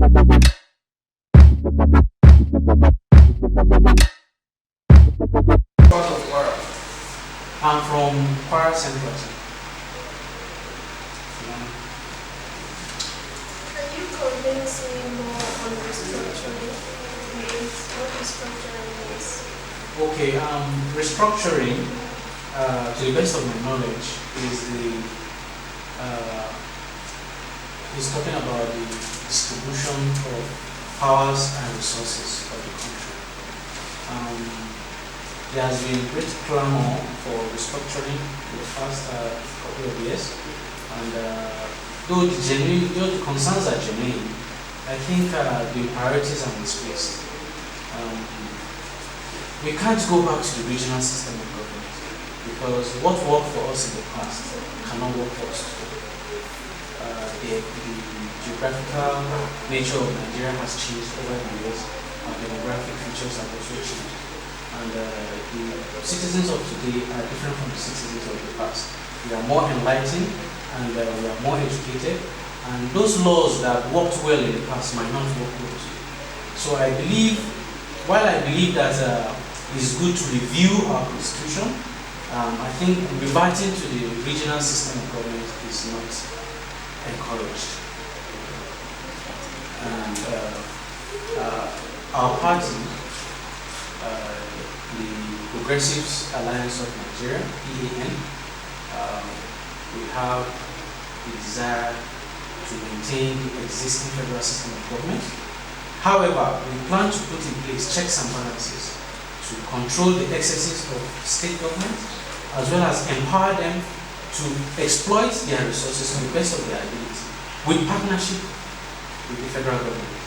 Part of Kwara. I'm from Kwara Central. Can you convince me more on restructuring? What restructuring is? Okay, restructuring, to the best of my knowledge, is talking about the distribution of powers and resources of the country. There has been great clamor for restructuring in the past couple of years, and though the concerns are genuine, I think the priorities are misplaced. We can't go back to the regional system of government because what worked for us in the past cannot work for us today. The geographical nature of Nigeria has changed over the years, and demographic features have also changed. And the citizens of today are different from the citizens of the past. We are more enlightened and we are more educated, and those laws that worked well in the past might not work well today. So I believe, while I believe that it's good to review our constitution, I think reverting to the regional system of government is not encouraged. And our party, the Progressives Alliance of Nigeria, PAN, we have the desire to maintain the existing federal system of government. However, we plan to put in place checks and balances to control the excesses of state government, as well as empower them to exploit their resources to the best of their ability, with partnership with the federal government.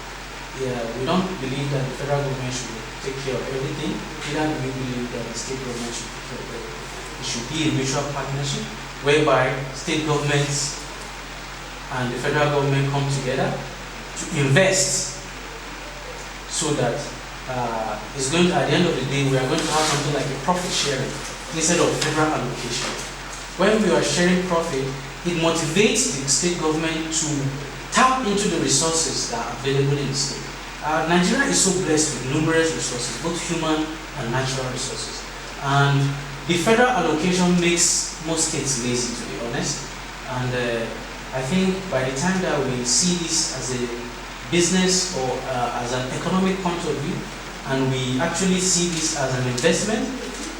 We don't believe that the federal government should take care of everything, neither do we believe that the state government should take care of everything. It should be a mutual partnership whereby state governments and the federal government come together to invest so that it's going to, at the end of the day, we are going to have something like a profit sharing instead of federal allocation. When we are sharing profit, it motivates the state government to tap into the resources that are available in the state. Nigeria is so blessed with numerous resources, both human and natural resources. And the federal allocation makes most states lazy, to be honest. And I think by the time that we see this as a business or as an economic point of view, and we actually see this as an investment,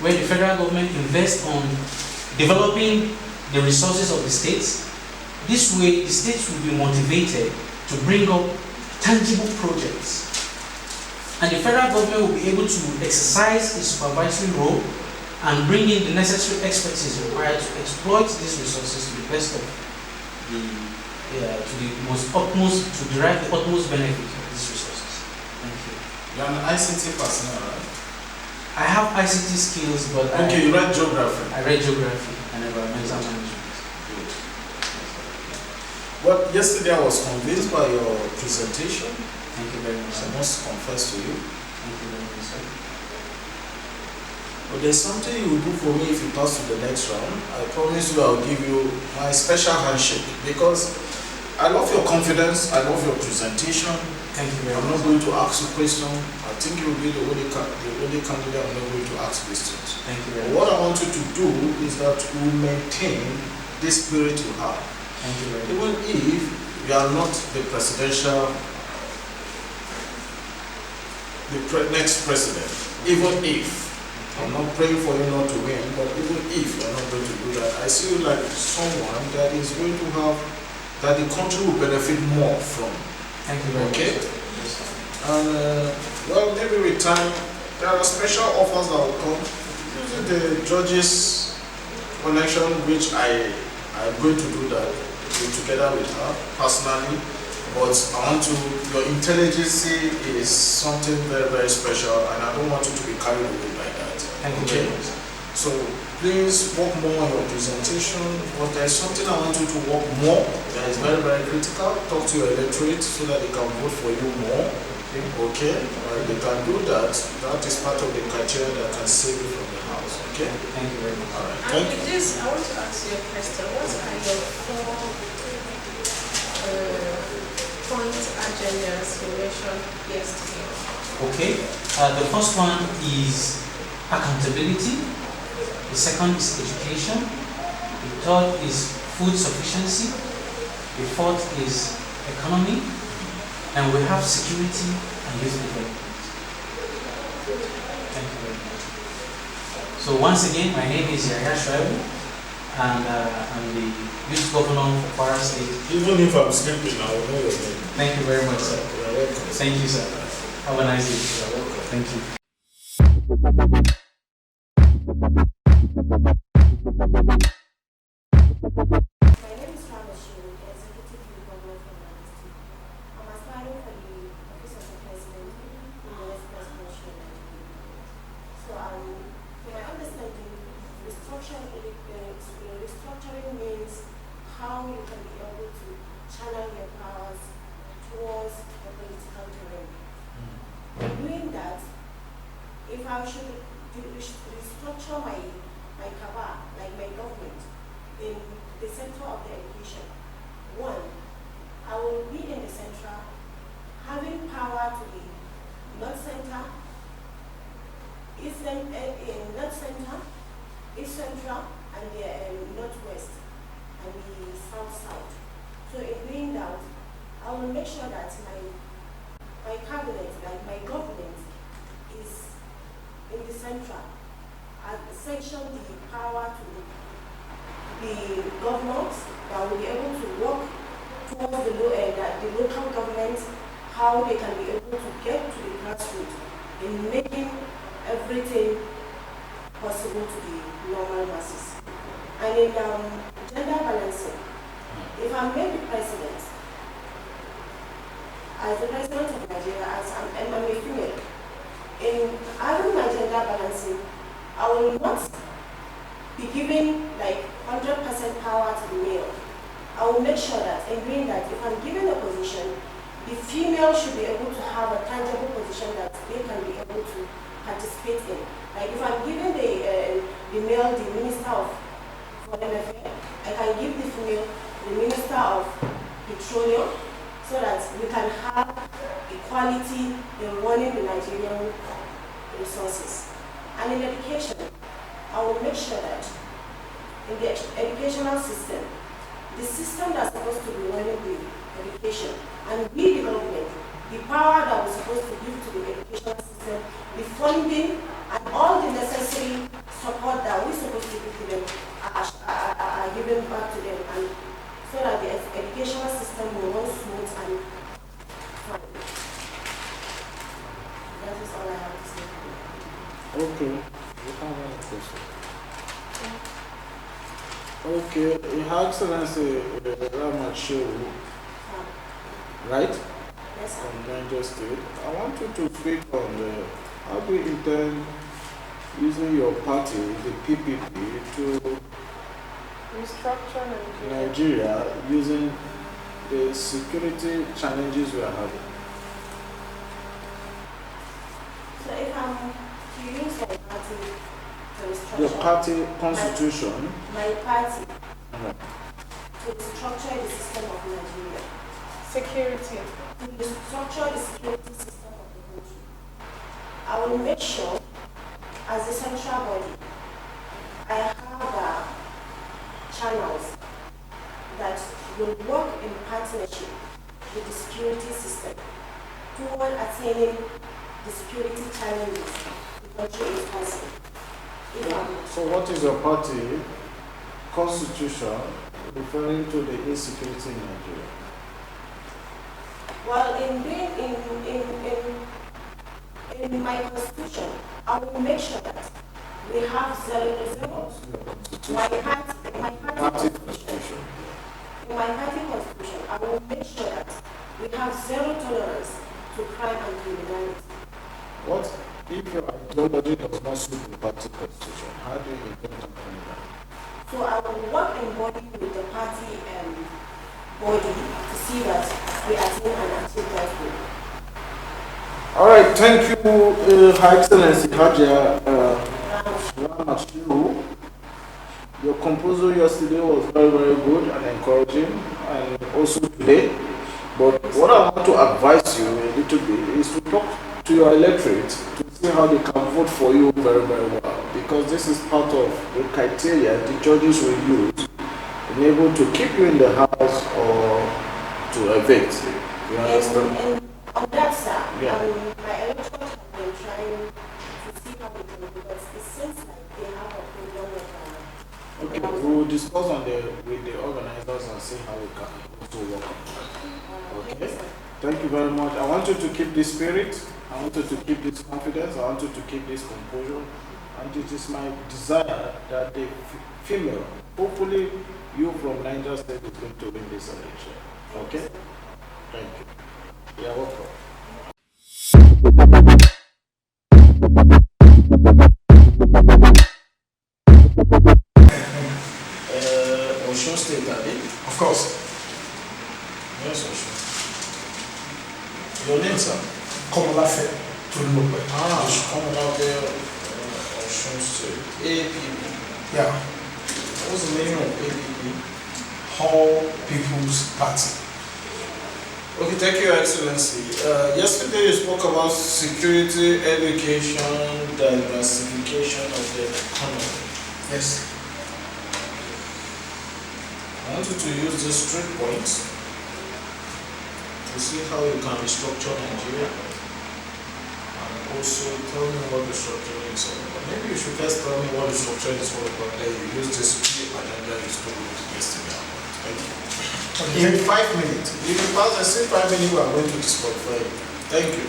where the federal government invests on developing the resources of the states, this way the states will be motivated to bring up tangible projects. And the federal government will be able to exercise its supervisory role and bring in the necessary expertise required to exploit these resources to the best of to derive the utmost benefit of these resources. Thank you. You're an ICT person, right? I have ICT skills, but okay, you read geography. I read geography and environmental management. Good. Well, yesterday I was convinced by your presentation. Thank you very much. I must confess to you. Thank you very much, sir. But there's something you will do for me if you pass to the next round. I promise you I'll give you my special handshake because I love your confidence, I love your presentation. Thank you very I'm much. not going to ask you questions. I think you will be the only candidate I'm not going to ask questions. Thank you very much. What I want you to do is that we maintain this spirit you have. Thank you very much. Even if you are not the presidential, next president, even if, I'm not praying for you not to win, but even if you are not going to do that, I see you like someone that is going to have, that the country will benefit more from. Thank you very Okay? much. Yes, sir. And well, maybe with time, there are special offers that will come. Using the judges' connection, which I'm going to do that together with her personally. But I want to, your intelligence is something very, very special, and I don't want you to be carried away by that. Thank you Okay? very much. So please work more on your presentation, but there's something I want you to work more that is very, very critical. Talk to your electorate so that they can vote for you more. Okay? They can do that. That is part of the criteria that can save you from the house. Okay? Thank you very much. All right. And Thank with you. this, I want to ask you a question. What are your 4 point agenda areas you mentioned yesterday. Okay. The first one is accountability. The second is education. The third is food sufficiency. The fourth is economy. And we have security and youth development. Thank you very much. So once again, my name is Yahya Shoaib, and I'm the youth governor for Kwara State. Even if I'm sleeping, I will know your name. Thank you very much, sir. You're welcome. Thank you, sir. Have a nice day. You're welcome. Thank you. My name is Travis Shu, Executive Youth Governor from Lagos State. I'm aspiring for the Office of the President in the West Presidential Nigeria. So, from my understanding, restructuring means how you can be able to channel your powers towards the political terrain. In doing that, if I should restructure my cover, like my government, in the center of the education, one, I will be in the central, having power to the north center, east central, and the northwest, and the south. So in doing that, I will make sure that my cabinet, like my government, is in the central. I sanction the power to the governors that will be able to work towards the local government, how they can be able to get to the grassroots in making everything possible to the normal masses. And in gender balancing, if I'm made the president, as the president of Nigeria, as I'm a female, in having my gender balancing, I will not be giving like 100% power to the male. I will make sure that in doing that, if I'm given a position, the female should be able to have a tangible position that they can be able to participate in. Like if I'm giving the male the Minister of Foreign Affairs, I can give the female the Minister of Petroleum, so that we can have equality in running the Nigerian resources. And in education, I will make sure that in the educational system, the system that's supposed to be running the education, and we, the government, the power that we're supposed to give to the educational system, the funding, and all the necessary support that we're supposed to give to them are given back to them, and so that the educational system will run smooth and fine. That is all I have to say. Okay. You have any question? Okay, Your Excellency Ramachu, right? Yes, sir. From Niger State. I want you to speak on how do you intend using your party, the PPP, to Restructure Nigeria. Nigeria using the security challenges we are having? So if I'm to use my party to restructure Your party constitution. my party Right. to restructure the system of Nigeria, Security. to restructure the security system of the country, I will make sure, as the central body, I have channels that will work in partnership with the security system toward attaining the security challenges the country is facing. So what is your party constitution referring to the insecurity in Nigeria? Well, in my constitution, I will make sure that we have zero. My party constitution. In my party constitution, I will make sure that we have zero tolerance to crime and criminality. What if your ideology does not suit the party constitution? How do you intend to do that? So I will work in body with the party body to see that we attain and achieve that goal. All right, thank you, Her Excellency Hajia Ramashiru. Your proposal yesterday was very, very good and encouraging, and also today. But what I want to advise you a little bit is to talk to your electorate to see how they can vote for you very, very well. Because this is part of the criteria the judges will use in able to keep you in the house or to evict. You understand? And on that, sir, Yeah. my electorate have been trying to see how we can do, but it seems like they have a problem with Okay, we will discuss with the organizers and see how we can also work on that. Okay? Thank you very much. I want you to keep this spirit. I want you to keep this confidence. I want you to keep this composure. And it is my desire that the female, hopefully you from Niger State, is going to win this election. Okay? Thank you. You're welcome. Osun State, Abi? Of course. Yes, Osun. Your name, sir? Komolafe Tolulope. Coming out there, Osun State. APP. Yeah. What's the name of APP? All People's Party. Okay, thank you, Your Excellency. Yesterday you spoke about security, education, diversification of the economy. Yes. I want you to use these 3 points to see how you can restructure Nigeria, and also tell me what restructuring is all about. Maybe you should first tell me what restructuring is all about, then you use this key agenda you spoke about yesterday. Thank you. Okay. In 5 minutes. If you pass the same 5 minutes, we are going to disqualify you. Thank you.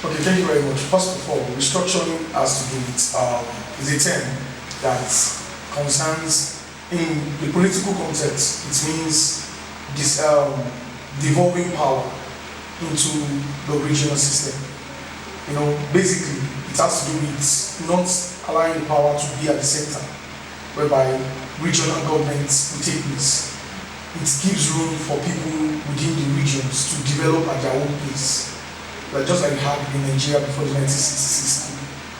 Okay, thank you very much. First of all, restructuring has to do with is a term that concerns in the political context. It means this devolving power into the regional system. You know, basically, it has to do with not allowing the power to be at the center, whereby regional governments will take place. It gives room for people within the regions to develop at their own pace. But just like we had in Nigeria before the 1966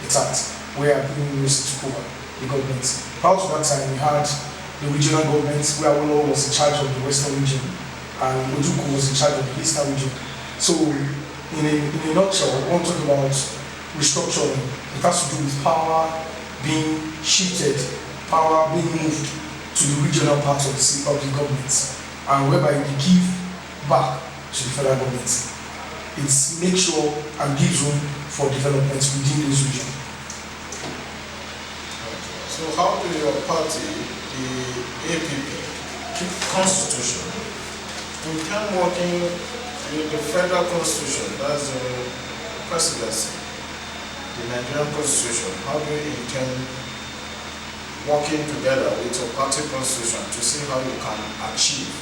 attack, where Abu took over the government. Prior to that time, we had the regional governments where Awolowo was in charge of the western region and Ojukwu was in charge of the eastern region. So, in a nutshell, I want to talk about restructuring. It has to do with power being shifted, power being moved to the regional part of the government, and whereby we give back to the federal government. It makes sure and gives room for development within this region. So how do your party, the APP, keep constitution in time working with the federal constitution, that's the presidency, the Nigerian constitution? How do you intend working together with your party constitution to see how you can achieve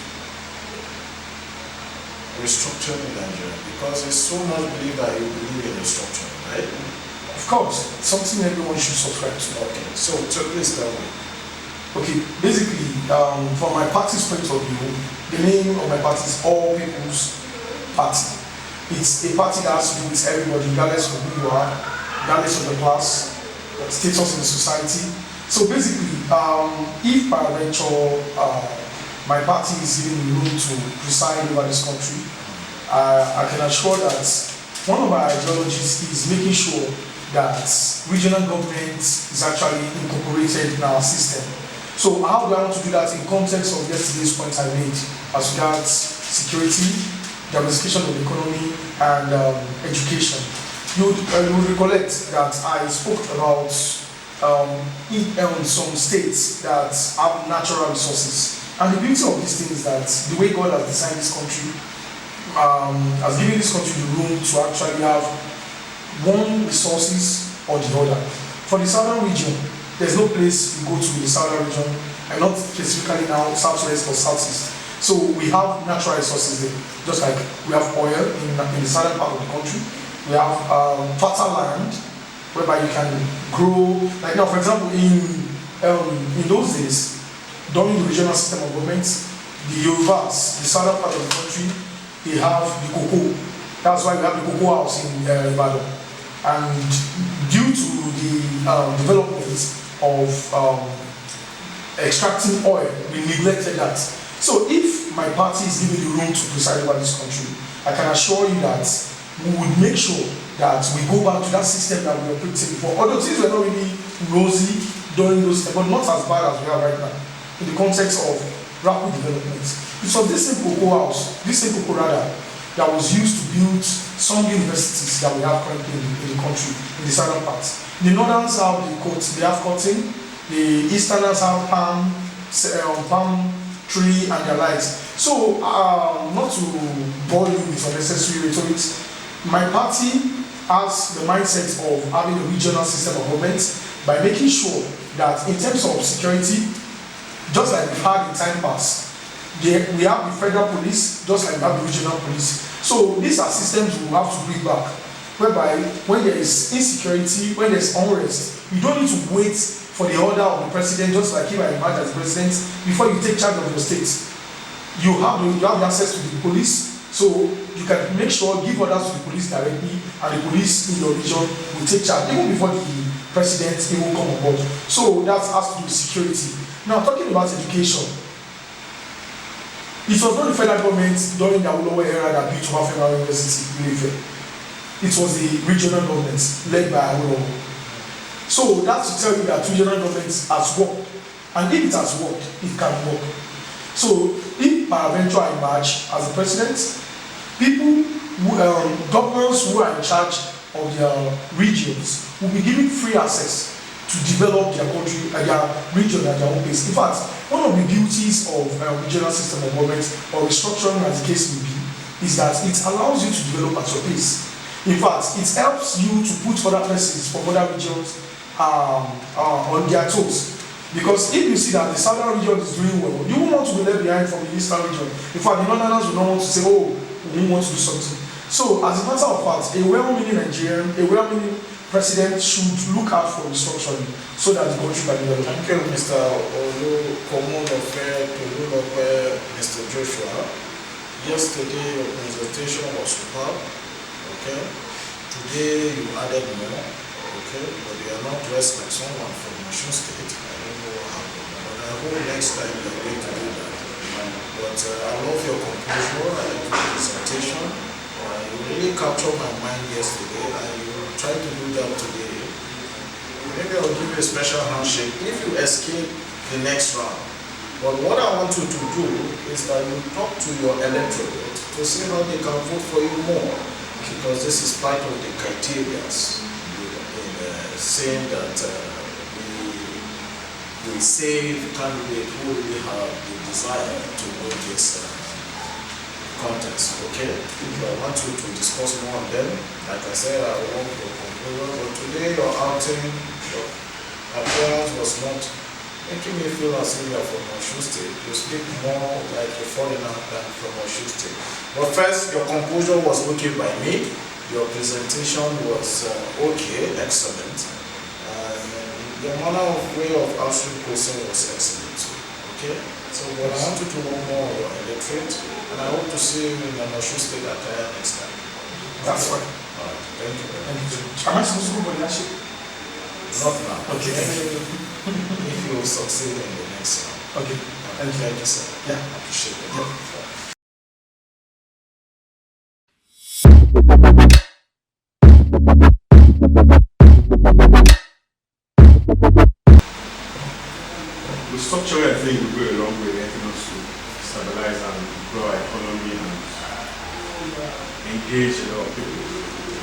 restructuring in Nigeria? Because it's so much believed that you believe in restructuring, right? Of course, something everyone should subscribe to. Okay, so please tell me. Okay, basically, from my party's point of view, the name of my party is All People's Party. It's a party that has to do with everybody, regardless of who you are, regardless of the class, the status in the society. So basically, if peradventure my party is given the room to preside over this country, I can assure that one of my ideologies is making sure that regional government is actually incorporated in our system. So how do I want to do that in context of yesterday's points I made as regards security, diversification of the economy, and education? You would recollect that I spoke about some states that have natural resources. And the beauty of this thing is that the way God has designed this country has given this country the room to actually have one resources or the other. For the southern region, there's no place you go to in the southern region, and not specifically now southwest or southeast. So we have natural resources there, just like we have oil in the southern part of the country. We have fertile land whereby you can grow. Like now, for example, in those days, during the regional system of government, the Yorubas, the southern part of the country, they have the cocoa. That's why we have the cocoa house in Ibadan. And due to the development of extracting oil, we neglected that. So if my party is given the room to preside over this country, I can assure you that we would make sure that we go back to that system that we operated before. Although things were not really rosy during those times, but not as bad as we are right now, in the context of rapid development. It was this same cocoa house, this same cocoa radar, that was used to build some universities that we have currently in the country, in the southern parts. The northerns have they have cotton, the easterners have palm tree and their likes. So, not to bore you with unnecessary rhetoric, my party has the mindset of having a regional system of government by making sure that in terms of security, just like we've had in time past, we have the federal police, just like we have the regional police. So these are systems we will have to bring back, whereby when there is insecurity, when there's unrest, you don't need to wait for the order of the president, just like if I emerge as president, before you take charge of your state. You have the access to the police, so you can make sure, give orders to the police directly, and the police in your region will take charge, even before the president even come on board. So that has to do with security. Now, talking about education, it was not the federal government during the Awolowo era that built one federal university in Ife. It was the regional government led by Awolowo. So that's to tell you that regional government has worked, and if it has worked, it can work. So if peradventure I emerge as a president, governors who are in charge of their regions will be given free access to develop their country, their region at their own pace. In fact, one of the beauties of regional system of government, or restructuring as the case may be, is that it allows you to develop at your pace. In fact, it helps you to put other persons from other regions on their toes. Because if you see that the southern region is doing well, you won't want to be left behind from the eastern region. In fact, the northerners will not want to say, oh, we want to do something. So, as a matter of fact, a well-meaning Nigerian, a well-meaning president should look out for restructuring so that the country can develop. Thank you, Mr. Mr. Joshua. Yesterday, your presentation was superb. Okay. Today, you added more. Okay. But you are not dressed like someone from Osun State. I don't know what happened. But I hope next time you are going to do that. But I love your composure. I like your presentation. You really captured my mind yesterday, and you will try to do that today. Maybe I'll give you a special handshake if you escape the next round. But what I want you to do is that you talk to your electorate to see how they can vote for you more, because this is part of the criteria in saying that we save candidates who really have the desire to win this contest. Okay? I want you to discuss more on them. Like I said, I want your conclusion, but today your outing, your appearance was not making me feel as if you are from Osun State. You speak more like a foreigner than from Osun State. But first, your conclusion was okay by me. Your presentation was okay, excellent. And the manner of way of answering questions was excellent too. Okay? So what I want you to know more on your electorate, and I hope to see you in an Osun State attire next time. That's fine. All right. Thank you very much. Am I supposed to go for leadership? Not now. Okay, thank you. If you will succeed in the next round. Okay, Thank you, sir. Yeah. I appreciate it. Yeah. Restructuring, I think, will go a long way in helping us to stabilize and grow our economy and engage a lot of people,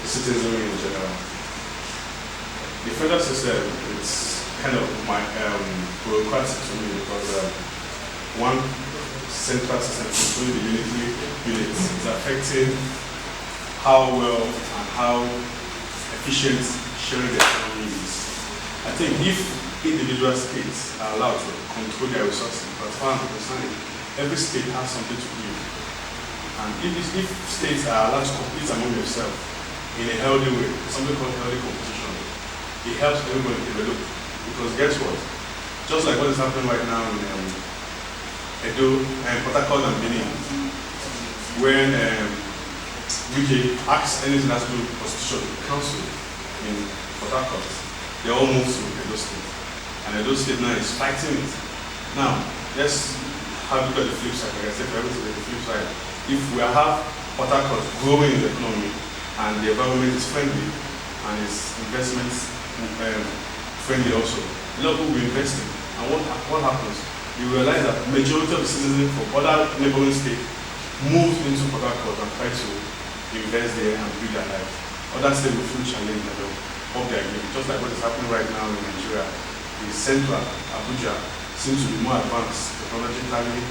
citizenry in general. The federal system, it's kind of bureaucratic to me because one central system controlling the units is affecting how well and how efficient sharing the economy is. I think if individual states are allowed to control their resources, but as far as I'm concerned, every state has something to give. And if states are allowed to compete among themselves in a healthy way, something called healthy competition, it helps everybody develop. Because guess what? Just like what is happening right now in Edo and Port Harcourt and Benin, when UK asks anything that has to do with Constitution Council in Port Harcourt, they all move to Edo State. And Edo State now is fighting it. Now, let's have a look at the flip side. Like I said, for everything, the flip side. If we have Port Harcourt growing in the economy, and the environment is friendly, and it's investment friendly also. A lot of people will invest in. And what happens? You realize that majority of the citizens from other neighboring states move into Port Harcourt and try to invest there and build their life. Other states will feel challenged and they'll up their game. Just like what is happening right now in Nigeria. The central Abuja seems to be more advanced technologically,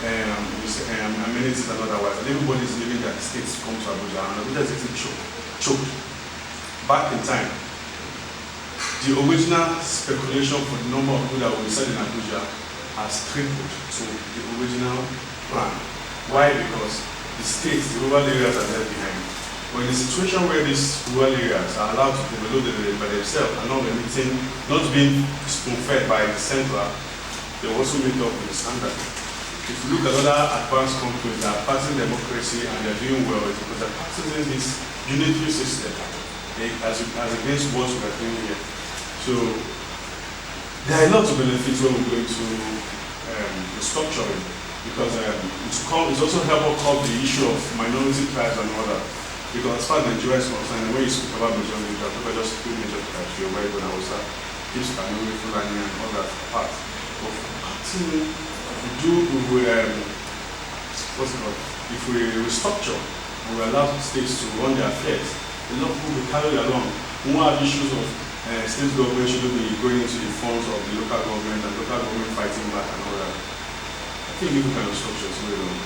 amenities and otherwise. And everybody is leaving their states to come to Abuja, and Abuja is getting choked. Back in time, the original speculation for the number of people that will reside in Abuja has tripled to the original plan. Why? Because the states, the rural areas are left behind. When the situation where these rural areas are allowed to develop by themselves and not being spoon-fed by the central, they also meet up with the standard. If you look at other advanced countries that are passing democracy and they're doing well, it's because they're practicing this unitary system as against what we're doing here. So there are a lot of benefits when we go into restructuring, because it's also help us curb the issue of minority tribes and all that. Because as far as Nigeria is concerned, when you speak about majority tribes, people just two major tribes, you're very good, Hausa, Gibbs, Kanuri, Fulani, and all that part. But if we restructure, we allow states to run their affairs, a lot of people will carry along. We won't have issues of state government shouldn't be going into the funds of the local government and local government fighting back and all that. I think different kind of structure is very wrong.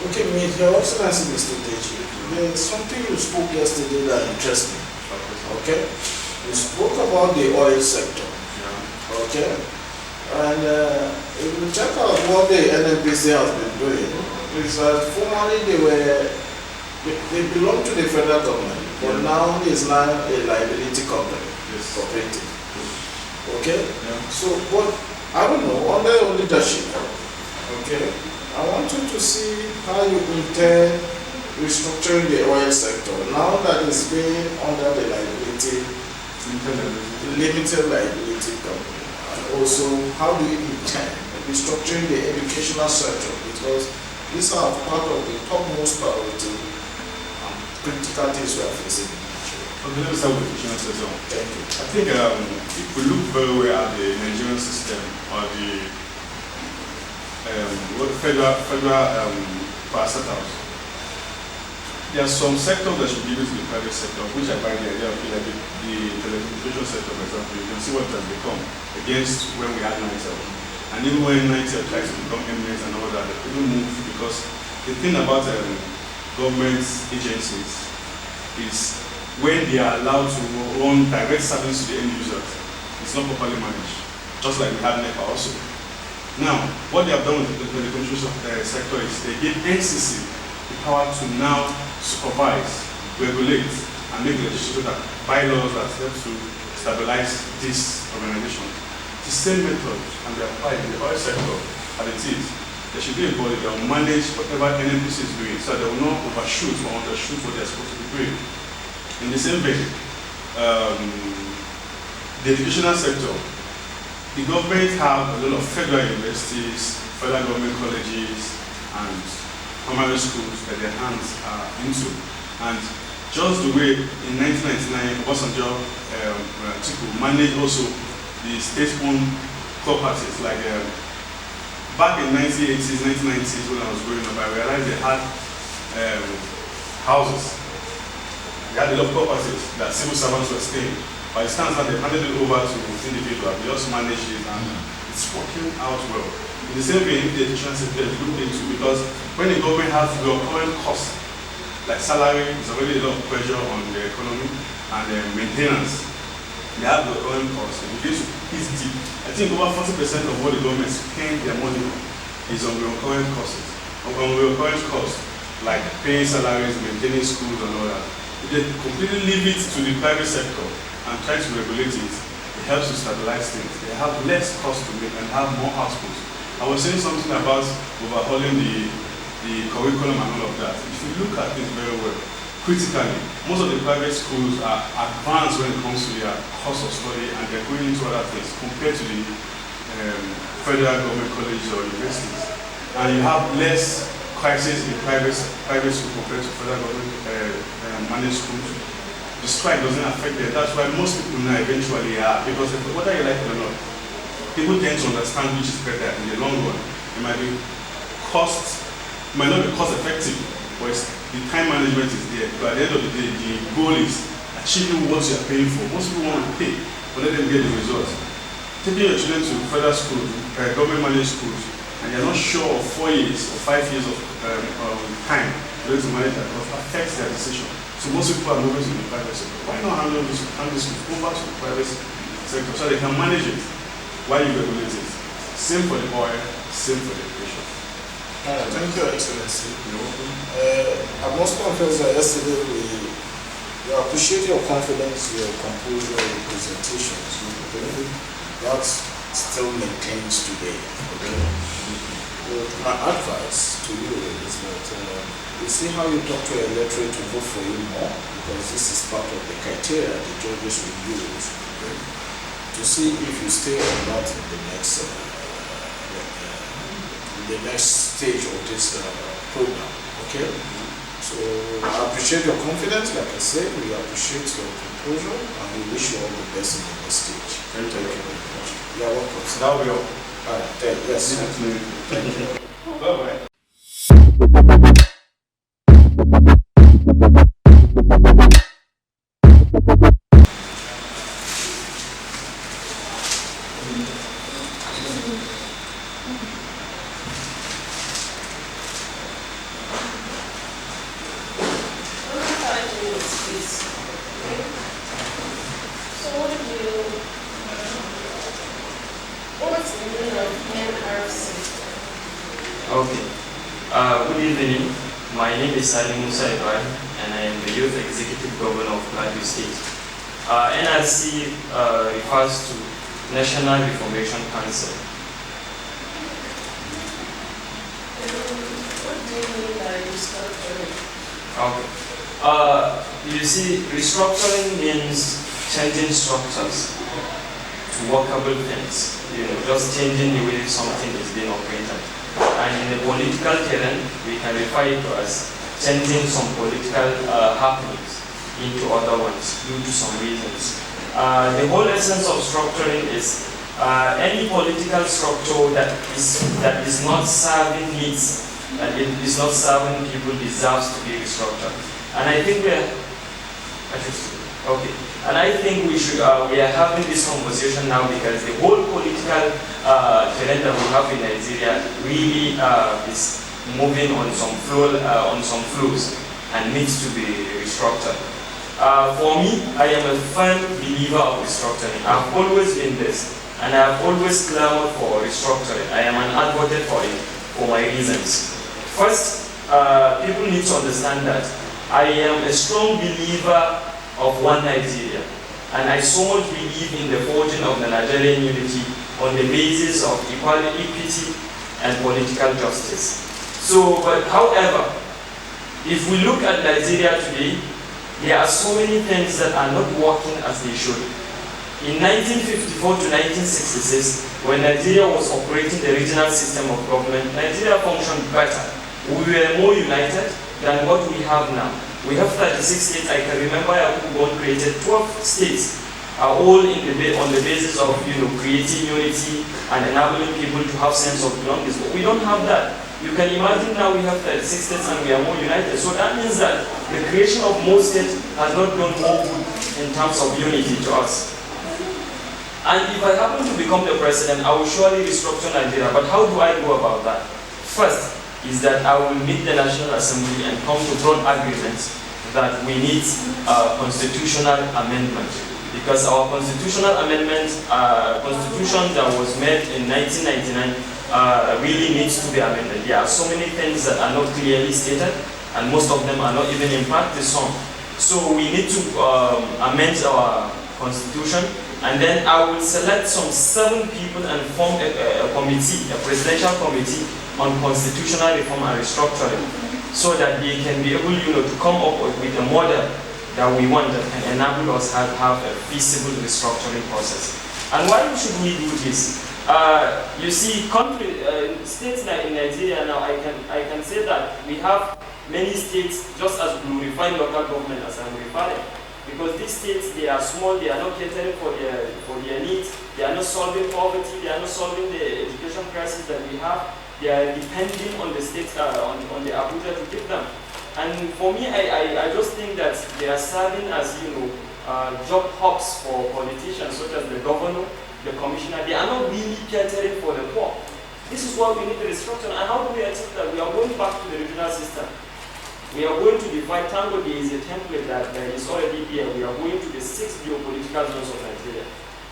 Okay, Your Excellency, Mr. Deji, there's something you spoke yesterday that interests me. Okay? You spoke about the oil sector. Yeah. Okay? And if you check out what the NNPC has been doing, is that formerly they belong to the federal government, but now it's now a liability company, cooperative. Okay? Yeah. So, but I don't know, under your leadership, okay, I want you to see how you intend restructuring the oil sector now that it's being under the limited liability company. And also, how do you intend restructuring the educational sector, because these are part of the topmost priority and critical things we are facing in Nigeria. Okay, let me start with the educational sector. Thank you. I think if we look very well at the Nigerian system or the federal parastatals, there are some sectors that should be given to the private sector, which I buy the idea of like the telecommunication sector, for example. You can see what it has become against when we had NITEL. And even when NITEL tries to become eminent and all that, they couldn't move, because the thing about government agencies is when they are allowed to run direct service to the end users, it's not properly managed, just like we had NEPA also. Now, what they have done with the telecommunication sector is they give NCC the power to now supervise, regulate, and make legislation that bylaws that help to stabilize this organization. The same method can be applied in the oil sector as it is. There should be a body that will manage whatever NNPC is doing, so they will not overshoot or undershoot what they are supposed to be doing. In the same vein, the educational sector, the government have a lot of federal universities, federal government colleges, and primary schools that their hands are into. And just the way in 1999, Obasanjo managed also the state-owned properties, like back in 1980s, 1990s when I was growing up, I realized they had houses. They had a lot of properties that civil servants were staying. By the time they handed it over to individuals, they just managed it and it's working out well. In the same way, the education sector is looked into, because when the government has recurrent costs, like salary, there's already a lot of pressure on the economy, and maintenance, they have recurrent costs. It begins to ease deep. I think over 40% of what the government is paying their money on is on recurrent costs. Like paying salaries, maintaining schools and all that. If they completely leave it to the private sector and try to regulate it, it helps to stabilize things. They have less cost to make and have more output. I was saying something about overhauling the curriculum and all of that. If you look at it very well, critically, most of the private schools are advanced when it comes to their cost of study, and they're going into other things compared to the federal government colleges or universities. And you have less crisis in private schools compared to federal government managed schools. The strike doesn't affect them. That's why most people now eventually are, because whether you like it or not, people tend to understand which is better in the long run. It might not be cost effective, but the time management is there. But at the end of the day, the goal is achieving what you are paying for. Most people want to pay, but let them get the results. Taking your children to federal schools, government managed schools, and you're not sure of 4 years or 5 years of time for them to manage that, it affects their decision. So most people are moving to the private sector. Why not hand this over to the private sector so they can manage it while you regulate it? Same for the oil, same for the education. Thank you, Excellency. I must confess that yesterday we appreciate your confidence, your composure, your presentations. Okay? That still maintains today. Okay? My advice to you is that you see how you talk to your electorate to vote for you more, because this is part of the criteria the judges will use, okay, to see if you stay on that in the next stage of this program. Okay? So I appreciate your confidence. Like I said, we appreciate your composure, and we wish you all the best in the next stage. Thank you very much. much. You're welcome. So that will be all. Yes. Thank you. Bye-bye. Okay. Good evening. My name is Salim Musa Ibrahim, and I am the Youth Executive Governor of Plateau State. NRC refers to National Reformation Council. What do you mean by restructuring? Okay. You see, restructuring means changing structures to workable things. Just changing the way something is being operated. And in the political terrain, we can refer it to as changing some political happenings into other ones due to some reasons. The whole essence of structuring is any political structure that is not serving needs, that it is not serving people, deserves to be restructured. And I think we are having this conversation now because the whole political terrain that we have in Nigeria really is moving on some flows and needs to be restructured. For me, I am a firm believer of restructuring. I've always been this, and I have always clamored for restructuring. I am an advocate for it for my reasons. First, people need to understand that I am a strong believer of one Nigeria, and I so much believe in the forging of the Nigerian unity on the basis of equality, equity, and political justice. But however, if we look at Nigeria today, there are so many things that are not working as they should. In 1954 to 1966, when Nigeria was operating the regional system of government, Nigeria functioned better. We were more united than what we have now. We have 36 states. I can remember Yakubu created 12 states, all on the basis of creating unity and enabling people to have sense of belonging. But we don't have that. You can imagine now we have 36 states and we are more united. So that means that the creation of more states has not done more good in terms of unity to us. And if I happen to become the president, I will surely restructure Nigeria. But how do I go about that? First is that I will meet the National Assembly and come to broad agreements that we need a constitutional amendment. Because our constitutional amendment, constitution that was made in 1999 really needs to be amended. There are so many things that are not clearly stated, and most of them are not even in practice on. So we need to amend our constitution, and then I will select some 7 people and form a committee, a presidential committee on constitutional reform and restructuring, so that they can be able to come up with a model that we want that can enable us to have a feasible restructuring process. And why should we do this? You see, states like in Nigeria now, I can say that we have many states just as glorified local government as I'm referring. Because these states, they are small, they are not catering for their needs, they are not solving poverty, they are not solving the education crisis that we have. They are depending on the states, on the Abuja to give them. And for me, I just think that they are serving as, job hubs for politicians such as the governor, the commissioner. They are not really catering for the poor. This is why we need the restructuring. And how do we achieve that? We are going back to the regional system. We are going to divide. Tango there is a template that is already here. We are going to the 6 geopolitical zones of Nigeria.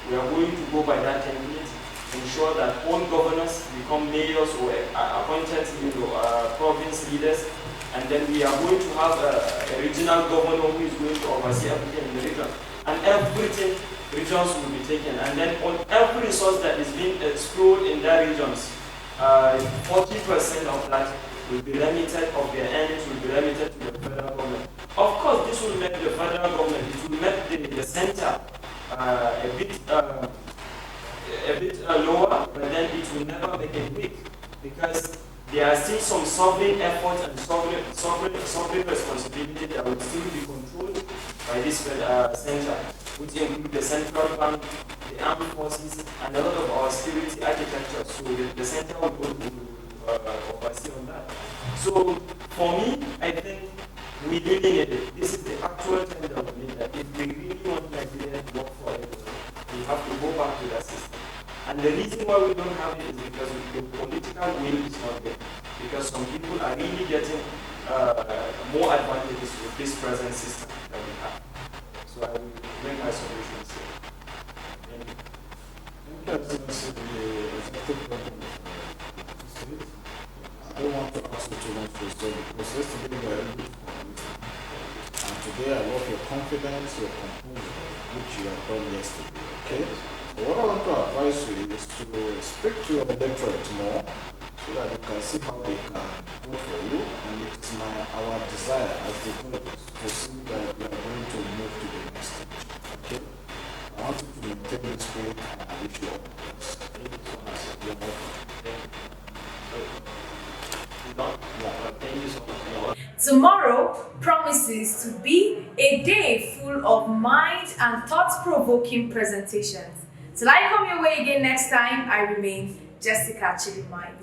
We are going to go by that template, ensure that all governors become mayors or appointed province leaders, and then we are going to have a regional governor who is going to oversee everything in the region. And everything, regions will be taken. And then on every resource that is being explored in that regions, 40% of that will be remitted, of their earnings will be remitted to the federal government. Of course, this will make the federal government, it will make the center a bit lower, but then it will never make it big, because there are still some sovereign efforts and sovereign responsibility that will still be controlled by this center, which include the central bank, the armed forces, and a lot of our security architecture. So the center will go to oversee on that. So for me, I think we really need it. This is the actual time that we need that. If we really want Nigeria to work for everyone, we have to go back to that system. And the reason why we don't have it is because the political will is not there. Because some people are really getting more advantages with this present system that we have. So I will bring my solutions here. Thank you. I don't want to ask you too much question because yesterday you were able to convince me. And today I love your confidence, your composure, which you have done yesterday, okay? So what I want to advise you is to speak to your electorate more so that you can see how they can vote for you. And it's our desire as the voters to see that we are going to move to the next stage, okay? I want you to maintain this spirit and I wish you all the best. Thank you so much. You're welcome. Thank you so much. Tomorrow promises to be a day full of mind and thought-provoking presentations. Till I come your way again next time, I remain Jessica Chidimai.